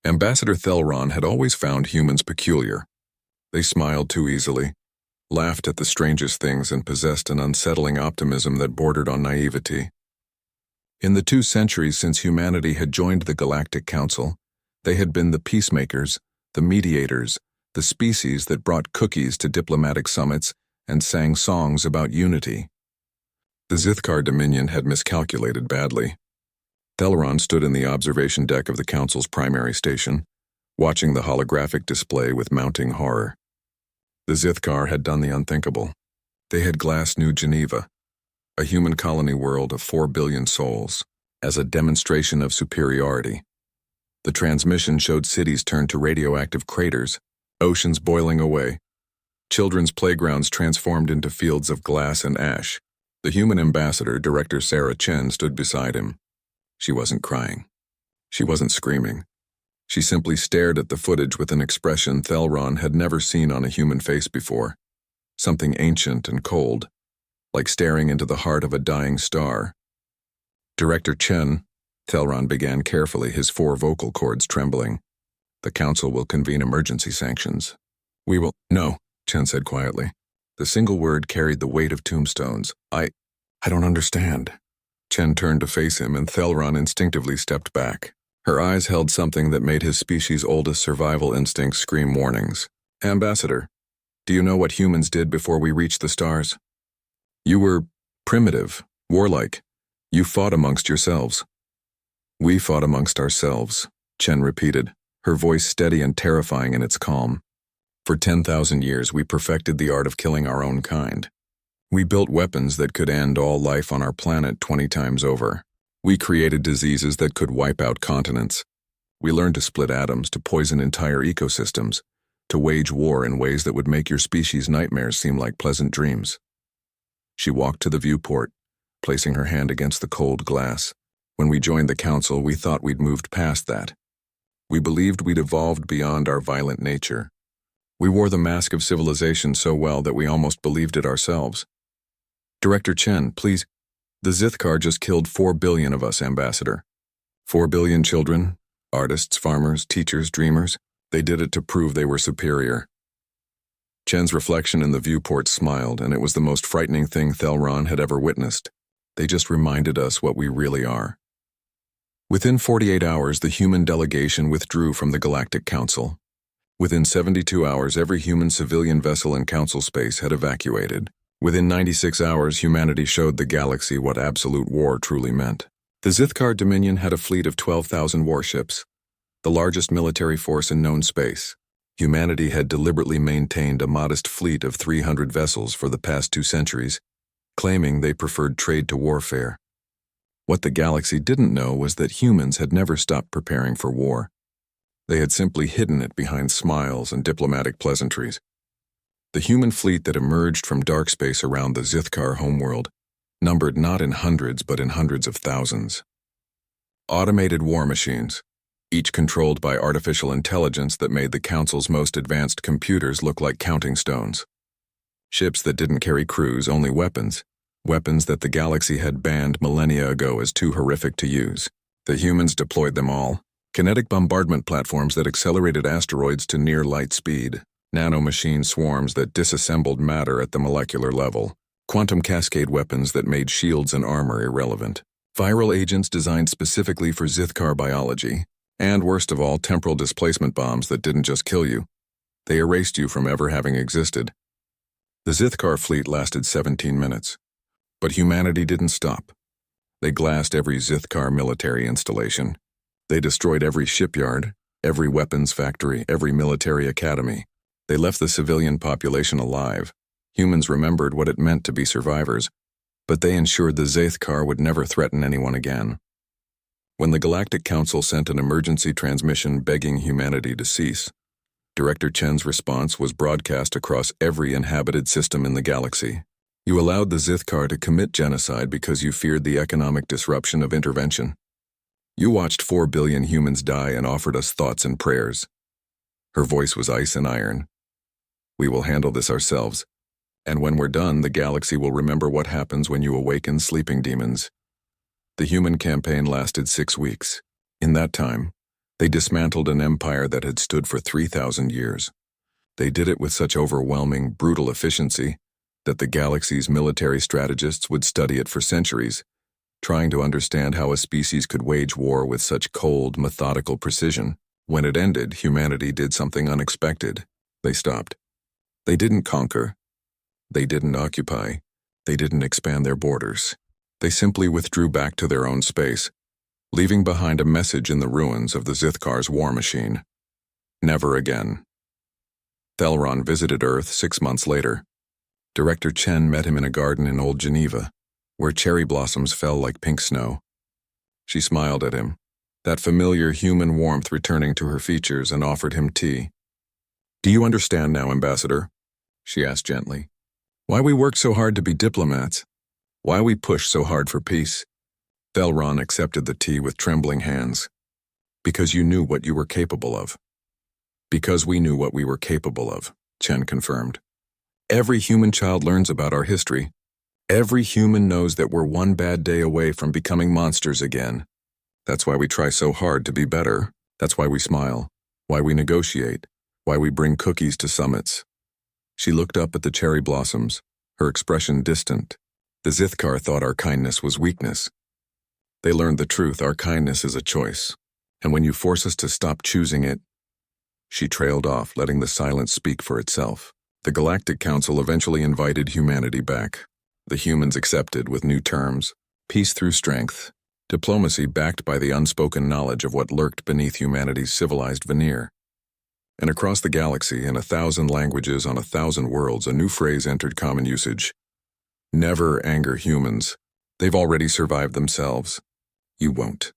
Ambassador Thelron had always found humans peculiar. They smiled too easily, laughed at the strangest things, and possessed an unsettling optimism that bordered on naivety. In the 2 centuries since humanity had joined the Galactic Council, they had been the peacemakers, the mediators, the species that brought cookies to diplomatic summits and sang songs about unity. The Zithkar Dominion had miscalculated badly. Thelron stood in the observation deck of the Council's primary station, watching the holographic display with mounting horror. The Zithkar had done the unthinkable. They had glassed New Geneva, a human colony world of 4 billion souls, as a demonstration of superiority. The transmission showed cities turned to radioactive craters, oceans boiling away, children's playgrounds transformed into fields of glass and ash. The human ambassador, Director Sarah Chen, stood beside him. She wasn't crying. She wasn't screaming. She simply stared at the footage with an expression Thelron had never seen on a human face before, something ancient and cold, like staring into the heart of a dying star. Director Chen, Thelron began carefully, his 4 vocal cords trembling. The Council will convene emergency sanctions. We will— No, Chen said quietly. The single word carried the weight of tombstones. I don't understand. Chen turned to face him, and Thelron instinctively stepped back. Her eyes held something that made his species' oldest survival instincts scream warnings. Ambassador, do you know what humans did before we reached the stars? You were primitive, warlike. You fought amongst yourselves. We fought amongst ourselves, Chen repeated, her voice steady and terrifying in its calm. For 10,000 years we perfected the art of killing our own kind. We built weapons that could end all life on our planet 20 times over. We created diseases that could wipe out continents. We learned to split atoms, to poison entire ecosystems, to wage war in ways that would make your species' nightmares seem like pleasant dreams. She walked to the viewport, placing her hand against the cold glass. When we joined the Council, we thought we'd moved past that. We believed we'd evolved beyond our violent nature. We wore the mask of civilization so well that we almost believed it ourselves. Director Chen, please. The Zithkar just killed 4 billion of us, Ambassador. 4 billion children, artists, farmers, teachers, dreamers. They did it to prove they were superior. Chen's reflection in the viewport smiled, and it was the most frightening thing Thelron had ever witnessed. They just reminded us what we really are. Within 48 hours, the human delegation withdrew from the Galactic Council. Within 72 hours, every human civilian vessel in Council space had evacuated. Within 96 hours, humanity showed the galaxy what absolute war truly meant. The Zithkar Dominion had a fleet of 12,000 warships, the largest military force in known space. Humanity had deliberately maintained a modest fleet of 300 vessels for the past 2 centuries, claiming they preferred trade to warfare. What the galaxy didn't know was that humans had never stopped preparing for war. They had simply hidden it behind smiles and diplomatic pleasantries. The human fleet that emerged from dark space around the Zithkar homeworld numbered not in hundreds but in hundreds of thousands. Automated war machines, each controlled by artificial intelligence that made the Council's most advanced computers look like counting stones. Ships that didn't carry crews, only weapons, weapons that the galaxy had banned millennia ago as too horrific to use. The humans deployed them all. Kinetic bombardment platforms that accelerated asteroids to near light speed. Nanomachine swarms that disassembled matter at the molecular level, quantum cascade weapons that made shields and armor irrelevant, viral agents designed specifically for Zithkar biology, and worst of all, temporal displacement bombs that didn't just kill you. They erased you from ever having existed. The Zithkar fleet lasted 17 minutes. But humanity didn't stop. They glassed every Zithkar military installation. They destroyed every shipyard, every weapons factory, every military academy. They left the civilian population alive. Humans remembered what it meant to be survivors, but they ensured the Zithkar would never threaten anyone again. When the Galactic Council sent an emergency transmission begging humanity to cease, Director Chen's response was broadcast across every inhabited system in the galaxy. You allowed the Zithkar to commit genocide because you feared the economic disruption of intervention. You watched 4 billion humans die and offered us thoughts and prayers. Her voice was ice and iron. We will handle this ourselves. And when we're done, the galaxy will remember what happens when you awaken sleeping demons. The human campaign lasted 6 weeks. In that time, They dismantled an empire that had stood for 3,000 years. They did it with such overwhelming, brutal efficiency that the galaxy's military strategists would study it for centuries, trying to understand how a species could wage war with such cold, methodical precision. When it ended, humanity did something unexpected. They stopped. They didn't conquer. They didn't occupy. They didn't expand their borders. They simply withdrew back to their own space, leaving behind a message in the ruins of the Zithkar's war machine. Never again. Thelron visited Earth 6 months later. Director Chen met him in a garden in Old Geneva, where cherry blossoms fell like pink snow. She smiled at him, that familiar human warmth returning to her features, and offered him tea. "Do you understand now, Ambassador?" she asked gently. "Why we work so hard to be diplomats? Why we push so hard for peace?" Thelron accepted the tea with trembling hands. "Because you knew what you were capable of." "Because we knew what we were capable of," Chen confirmed. "Every human child learns about our history. Every human knows that we're one bad day away from becoming monsters again. That's why we try so hard to be better. That's why we smile, why we negotiate, why we bring cookies to summits." She looked up at the cherry blossoms, her expression distant. "The Zithkar thought our kindness was weakness. They learned the truth, our kindness is a choice. And when you force us to stop choosing it..." She trailed off, letting the silence speak for itself. The Galactic Council eventually invited humanity back. The humans accepted with new terms: peace through strength, diplomacy backed by the unspoken knowledge of what lurked beneath humanity's civilized veneer. And across the galaxy, in 1,000 languages on 1,000 worlds, a new phrase entered common usage: "Never anger humans. They've already survived themselves. You won't."